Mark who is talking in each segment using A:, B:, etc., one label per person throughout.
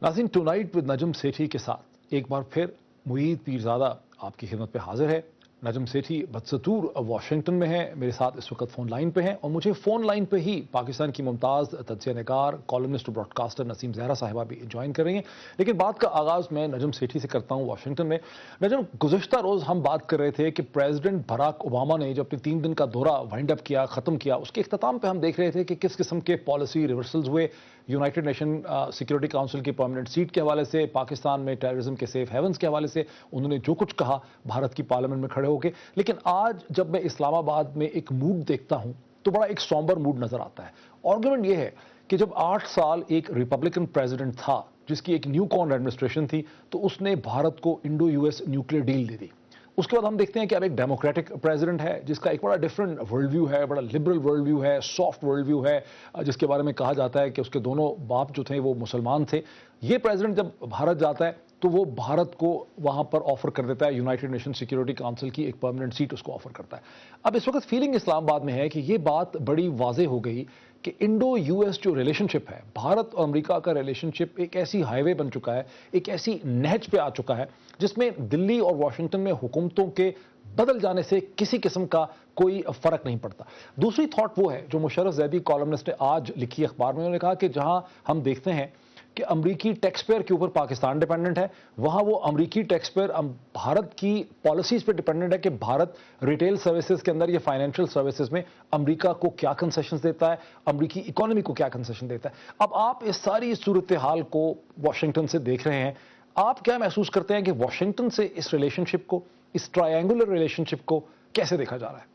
A: नाज़रीन, tonight with Najam Sethi के साथ एक बार फिर मुईद पीरज़ादा आपकी खिदमत पे हाजिर है। नजम सेठी बदस्तूर वाशिंगटन में है, मेरे साथ इस वक्त फ़ोन लाइन पे हैं और मुझे फ़ोन लाइन पे ही पाकिस्तान की मुमताज़ तज्ज़िया-निगार, कॉलमिस्ट, ब्रॉडकास्टर नसीम ज़हरा साहिबा भी ज्वाइन कर रही हैं। लेकिन बात का आगाज़ मैं नजम सेठी से करता हूँ वाशिंगटन में। नजम, गुज़श्ता रोज़ हम बात कर रहे थे कि प्रेसिडेंट बराक ओबामा ने जब अपने 3 दिन का दौरा वाइंड अप किया, ख़त्म किया, उसके इख्तिताम पे हम देख रहे थे कि किस किस्म के पॉलिसी रिवर्सल्स हुए। यूनाइटेड नेशन सिक्योरिटी काउंसिल की परमानेंट सीट के हवाले से, पाकिस्तान में टेररिज्म के सेफ हेवन्स के हवाले से उन्होंने जो कुछ कहा भारत की पार्लियामेंट में खड़े होकर। लेकिन आज जब मैं इस्लामाबाद में एक मूड देखता हूं तो बड़ा एक सॉम्बर मूड नजर आता है। आर्गुमेंट यह है कि जब 8 साल एक रिपब्लिकन प्रेसिडेंट था जिसकी एक न्यू कॉर्न एडमिनिस्ट्रेशन थी, तो उसने भारत को इंडो यूएस न्यूक्लियर डील दे दी। उसके बाद हम देखते हैं कि अब एक डेमोक्रेटिक प्रेसिडेंट है जिसका एक बड़ा डिफरेंट वर्ल्ड व्यू है, बड़ा लिबरल वर्ल्ड व्यू है, सॉफ्ट वर्ल्ड व्यू है, जिसके बारे में कहा जाता है कि उसके दोनों बाप जो थे वो मुसलमान थे। ये प्रेसिडेंट जब भारत जाता है तो वो भारत को वहां पर ऑफर कर देता है, यूनाइटेड नेशन सिक्योरिटी काउंसिल की एक परमानेंट सीट उसको ऑफर करता है। अब इस वक्त फीलिंग इस्लामाबाद में है कि ये बात बड़ी वाजे हो गई कि इंडो यूएस जो रिलेशनशिप है, भारत और अमेरिका का रिलेशनशिप एक ऐसी हाईवे बन चुका है, एक ऐसी नहज पे आ चुका है जिसमें दिल्ली और वाशिंगटन में हुकूमतों के बदल जाने से किसी किस्म का कोई फर्क नहीं पड़ता। दूसरी थॉट वो है जो मुशर्रफ ज़ैदी कॉलमनिस्ट ने आज लिखी अखबार में। उन्होंने कहा कि जहां हम देखते हैं कि अमरीकी टैक्स पेयर के ऊपर पाकिस्तान डिपेंडेंट है, वहां वो अमरीकी टैक्स पेयर भारत की पॉलिसीज पे डिपेंडेंट है कि भारत रिटेल सर्विसेज के अंदर या फाइनेंशियल सर्विसेज में अमरीका को क्या कंसेशंस देता है, अमरीकी इकोनॉमी को क्या कंसेशन देता है। अब आप इस सारी सूरत हाल को वाशिंगटन से देख रहे हैं, आप क्या महसूस करते हैं कि वाशिंगटन से इस रिलेशनशिप को, इस ट्रायंगुलर रिलेशनशिप को कैसे देखा जा रहा है?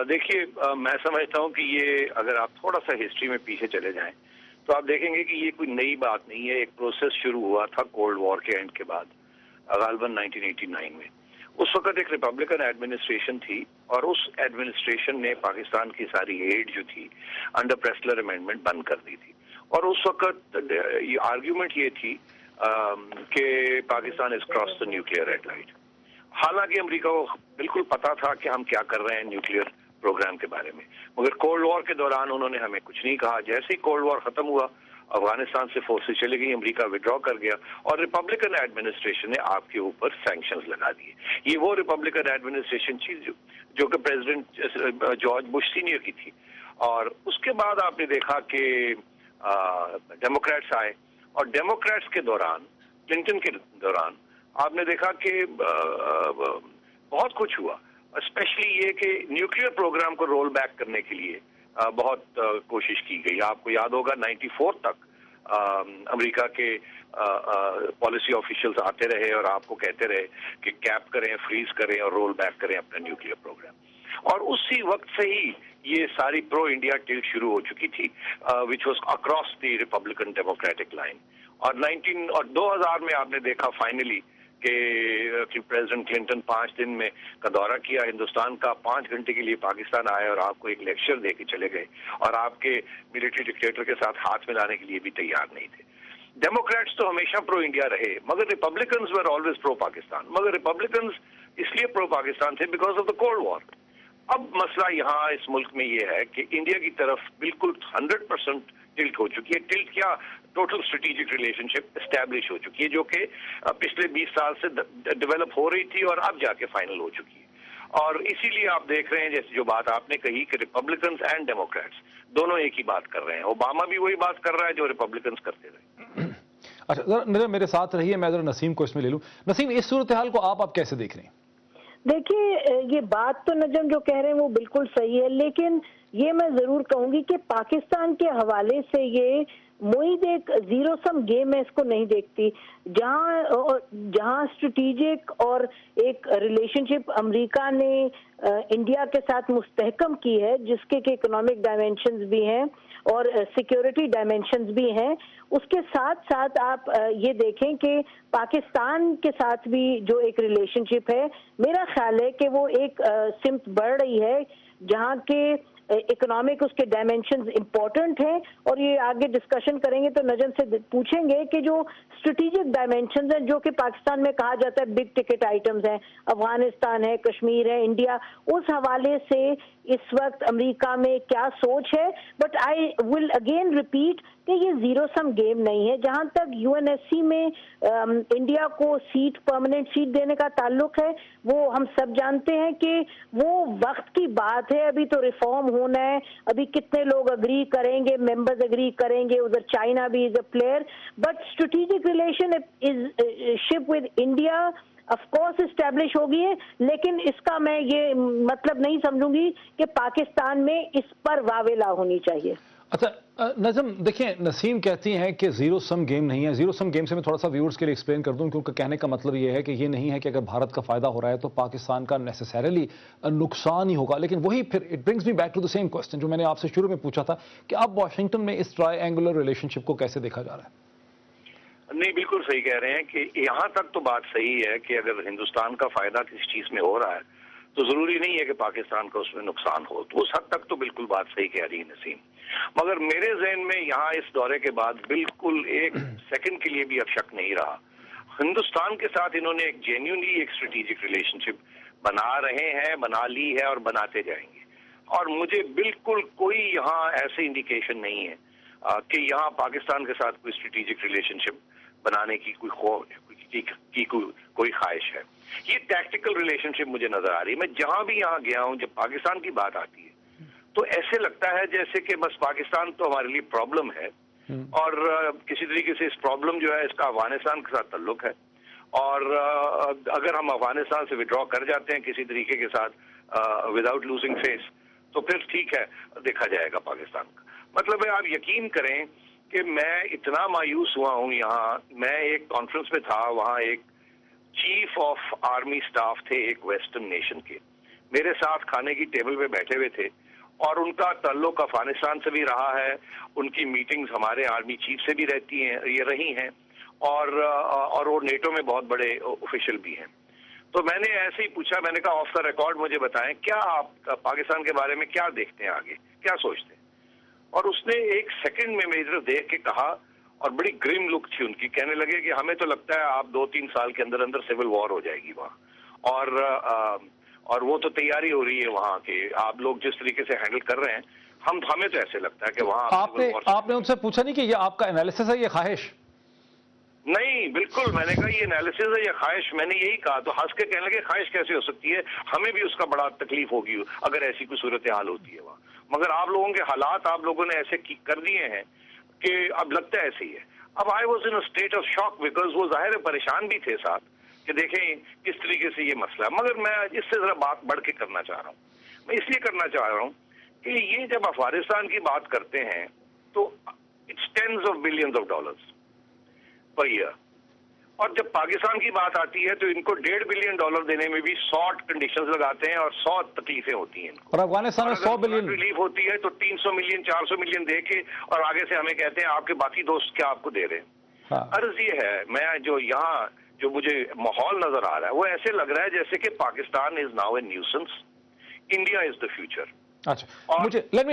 B: देखिए, मैं समझता हूं कि ये अगर आप थोड़ा सा हिस्ट्री में पीछे चले जाएं तो आप देखेंगे कि ये कोई नई बात नहीं है। एक प्रोसेस शुरू हुआ था कोल्ड वॉर के एंड के बाद, गालबन 1989 में। उस वक्त एक रिपब्लिकन एडमिनिस्ट्रेशन थी और उस एडमिनिस्ट्रेशन ने पाकिस्तान की सारी एड जो थी अंडर प्रेस्लर अमेंडमेंट बंद कर दी थी। और उस वक्त ये आर्ग्यूमेंट ये थी कि Pakistan is cross the nuclear red light. हालांकि अमेरिका को बिल्कुल पता था कि हम क्या कर रहे हैं न्यूक्लियर प्रोग्राम के बारे में, मगर कोल्ड वॉर के दौरान उन्होंने हमें कुछ नहीं कहा। जैसे ही कोल्ड वॉर खत्म हुआ, अफगानिस्तान से फोर्सेस चली गई, अमेरिका विड्रॉ कर गया और रिपब्लिकन एडमिनिस्ट्रेशन ने आपके ऊपर सैंक्शंस लगा दिए। ये वो रिपब्लिकन एडमिनिस्ट्रेशन थी जो कि प्रेसिडेंट जॉर्ज बुश सीनियर की थी। और उसके बाद आपने देखा कि डेमोक्रेट्स आए और डेमोक्रेट्स के दौरान, क्लिंटन के दौरान आपने देखा कि बहुत कुछ हुआ। स्पेशली ये कि न्यूक्लियर प्रोग्राम को रोल बैक करने के लिए बहुत कोशिश की गई। आपको याद होगा 94 तक अमेरिका के पॉलिसी ऑफिशियल्स आते रहे और आपको कहते रहे कि कैप करें, फ्रीज करें और रोल बैक करें अपना न्यूक्लियर प्रोग्राम। और उसी वक्त से ही ये सारी प्रो इंडिया टिल्ट शुरू हो चुकी थी, which was across the Republican democratic line. और 2000 में आपने देखा फाइनली कि प्रेसिडेंट क्लिंटन 5 दिन में का दौरा किया हिंदुस्तान का, 5 घंटे के लिए पाकिस्तान आए और आपको एक लेक्चर दे के चले गए और आपके मिलिट्री डिक्टेटर के साथ हाथ मिलाने के लिए भी तैयार नहीं थे। डेमोक्रेट्स तो हमेशा प्रो इंडिया रहे, मगर Republicans were always pro Pakistan. मगर रिपब्लिकन्स इसलिए प्रो पाकिस्तान थे because of the cold war. अब मसला यहाँ इस मुल्क में ये है कि इंडिया की तरफ बिल्कुल 100% टिल्ट हो चुकी है। टिल्ट क्या, टोटल स्ट्रेटेजिक रिलेशनशिप एस्टैब्लिश हो चुकी है, जो कि पिछले 20 साल से डेवलप हो रही थी और अब जाके फाइनल हो चुकी है। और इसीलिए आप देख रहे हैं, जैसे जो बात आपने कही कि रिपब्लिकन्स एंड डेमोक्रेट्स दोनों एक ही बात कर रहे हैं। ओबामा भी वही बात कर रहा है जो रिपब्लिकन्स करते रहे।
A: अच्छा, मेरे साथ रहिए, मैं जरा नसीम को इसमें ले लूं। नसीम, इस सूरत हाल को आप कैसे देख रहे हैं?
C: देखिए, ये बात तो नजम जो कह रहे हैं वो बिल्कुल सही है, लेकिन ये मैं जरूर कहूंगी कि पाकिस्तान के हवाले से ये मुईद एक जीरो सम गेम है, इसको नहीं देखती। जहां स्ट्रेटेजिक और एक रिलेशनशिप अमेरिका ने इंडिया के साथ मुस्तहकम की है, जिसके के इकोनॉमिक डायमेंशंस भी हैं और सिक्योरिटी डायमेंशंस भी हैं, उसके साथ साथ आप ये देखें कि पाकिस्तान के साथ भी जो एक रिलेशनशिप है, मेरा ख्याल है कि वो एक सिमत बढ़ रही है, जहाँ के इकोनॉमिक उसके डायमेंशंस इंपॉर्टेंट हैं, और ये आगे डिस्कशन करेंगे तो नजम से पूछेंगे कि जो स्ट्रेटेजिक डायमेंशंस हैं जो कि पाकिस्तान में कहा जाता है बिग टिकट आइटम्स हैं, अफगानिस्तान है, कश्मीर है, इंडिया, उस हवाले से इस वक्त अमेरिका में क्या सोच है। But I will again repeat कि ये जीरो सम गेम नहीं है। जहां तक यूएनएससी में इंडिया को सीट, परमानेंट सीट देने का ताल्लुक है, वो हम सब जानते हैं कि वो वक्त की बात है। अभी तो रिफॉर्म होना है, अभी कितने लोग अग्री करेंगे, मेंबर्स अग्री करेंगे, उधर चाइना भी is a player, but strategic relationship with India of course establish होगी है, लेकिन इसका मैं ये मतलब नहीं समझूंगी कि पाकिस्तान में इस पर वावेला होनी चाहिए।
A: अच्छा नजम, देखिए नसीम कहती हैं कि जीरो सम गेम नहीं है। जीरो सम गेम से मैं थोड़ा सा व्यूअर्स के लिए एक्सप्लेन कर दूं, क्योंकि कहने का मतलब ये है कि ये नहीं है कि अगर भारत का फायदा हो रहा है तो पाकिस्तान का नेसेसरली नुकसान ही होगा। लेकिन वही फिर it brings me back to the same question जो मैंने आपसे शुरू में पूछा था कि अब वॉशिंगटन में इस ट्रायंगुलर रिलेशनशिप को कैसे देखा जा रहा है?
B: नहीं, बिल्कुल सही कह रहे हैं कि यहां तक तो बात सही है कि अगर हिंदुस्तान का फायदा किसी चीज में हो रहा है तो जरूरी नहीं है कि पाकिस्तान का उसमें नुकसान हो। तो उस हद तक तो बिल्कुल बात सही कह रही है नसीम, मगर मेरे ज़हन में यहाँ इस दौरे के बाद बिल्कुल एक सेकंड के लिए भी अब शक नहीं रहा। हिंदुस्तान के साथ इन्होंने एक जेन्युइनली एक स्ट्रेटेजिक रिलेशनशिप बना रहे हैं, बना ली है और बनाते जाएंगे। और मुझे बिल्कुल कोई यहाँ ऐसे इंडिकेशन नहीं है कि यहाँ पाकिस्तान के साथ कोई स्ट्रेटेजिक रिलेशनशिप बनाने की कोई ख्वाहिश है। ये टैक्टिकल रिलेशनशिप मुझे नजर आ रही है। मैं जहां भी यहाँ गया हूं, जब पाकिस्तान की बात आती है तो ऐसे लगता है जैसे कि बस पाकिस्तान तो हमारे लिए प्रॉब्लम है और किसी तरीके से इस प्रॉब्लम जो है इसका अफगानिस्तान के साथ ताल्लुक है, और अगर हम अफगानिस्तान से विड्रॉ कर जाते हैं किसी तरीके के साथ विदाउट लूजिंग फेस तो फिर ठीक है, देखा जाएगा पाकिस्तान का। मतलब है, आप यकीन करें कि मैं इतना मायूस हुआ हूं यहाँ। मैं एक कॉन्फ्रेंस में था, वहाँ एक चीफ ऑफ आर्मी स्टाफ थे एक वेस्टर्न नेशन के, मेरे साथ खाने की टेबल पे बैठे हुए थे और उनका ताल्लुक अफगानिस्तान से भी रहा है। उनकी मीटिंग्स हमारे आर्मी चीफ से भी रहती हैं, ये रही हैं, और वो नेटो में बहुत बड़े ऑफिशियल भी हैं। तो मैंने ऐसे ही पूछा, मैंने कहा ऑफ द रिकॉर्ड मुझे बताएं क्या आप पाकिस्तान के बारे में क्या देखते हैं, आगे क्या सोचते हैं। और उसने एक सेकंड में मेरी तरफ देख के कहा, और बड़ी ग्रिम लुक थी उनकी, कहने लगे कि हमें तो लगता है आप 2-3 साल के अंदर अंदर सिविल वॉर हो जाएगी वहाँ, और वो तो तैयारी हो रही है वहाँ के, आप लोग जिस तरीके से हैंडल कर रहे हैं, हमें तो ऐसे लगता है कि वहाँ
A: आपने उनसे पूछा नहीं कि ये आपका एनालिसिस है, ये ख्वाहिश?
B: नहीं, बिल्कुल, मैंने कहा ये एनालिसिस है या ख्वाहिश, मैंने यही कहा। तो हंस के कहने लगे ख्वाहिश कैसे हो सकती है, हमें भी उसका बड़ा तकलीफ होगी अगर ऐसी कोई सूरत हाल होती है वहाँ, मगर आप लोगों के हालात आप लोगों ने ऐसे कर दिए हैं कि अब लगता है ऐसे ही है। अब I was in a state of shock, because वो जाहिर है परेशान भी थे साथ कि देखें किस तरीके से ये मसला है। मगर मैं इससे जरा बात बढ़ के करना चाह रहा हूँ। मैं इसलिए करना चाह रहा हूँ कि ये जब अफगानिस्तान की बात करते हैं तो it's tens of billions of dollars per year, और जब पाकिस्तान की बात आती है तो इनको $1.5 बिलियन देने में भी 100 कंडीशंस लगाते हैं और 100 तकलीफें होती हैं इनको।
A: और अफगानिस्तान में 100 बिलियन
B: रिलीफ होती है तो 300 मिलियन 400 मिलियन दे के और आगे से हमें कहते हैं आपके बाकी दोस्त क्या आपको दे रहे हैं।
A: हाँ।
B: अर्ज ये है, मैं जो यहाँ जो मुझे माहौल नजर आ रहा है वो ऐसे लग रहा है जैसे कि Pakistan is now a nuisance, India is the future.
A: अच्छा, मुझे let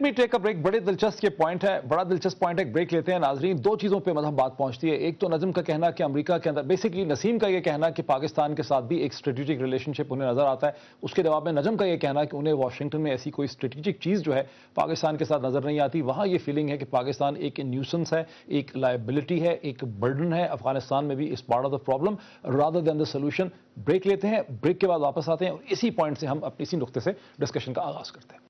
A: me take a break. बड़े दिलचस्प ये पॉइंट है, बड़ा दिलचस्प पॉइंट है, ब्रेक लेते हैं नाजरीन। दो चीजों पे मतलब बात पहुंचती है, एक तो नजम का कहना कि अमेरिका के अंदर, बेसिकली नसीम का ये कहना कि पाकिस्तान के साथ भी एक स्ट्रेटेजिक रिलेशनशिप उन्हें नजर आता है, उसके जवाब में नजम का ये कहना कि उन्हें वाशिंगटन में ऐसी कोई स्ट्रेटेजिक चीज जो है पाकिस्तान के साथ नजर नहीं आती। वहां ये फीलिंग है कि पाकिस्तान एक न्यूसेंस है, एक लायबिलिटी है, एक बर्डन है। अफगानिस्तान में भी इस part of the problem rather than the solution. Break लेते हैं, ब्रेक के बाद वापस आते हैं और इसी पॉइंट से हम अपनी इसी नुक्ते से डिस्कशन का आगाज करते हैं।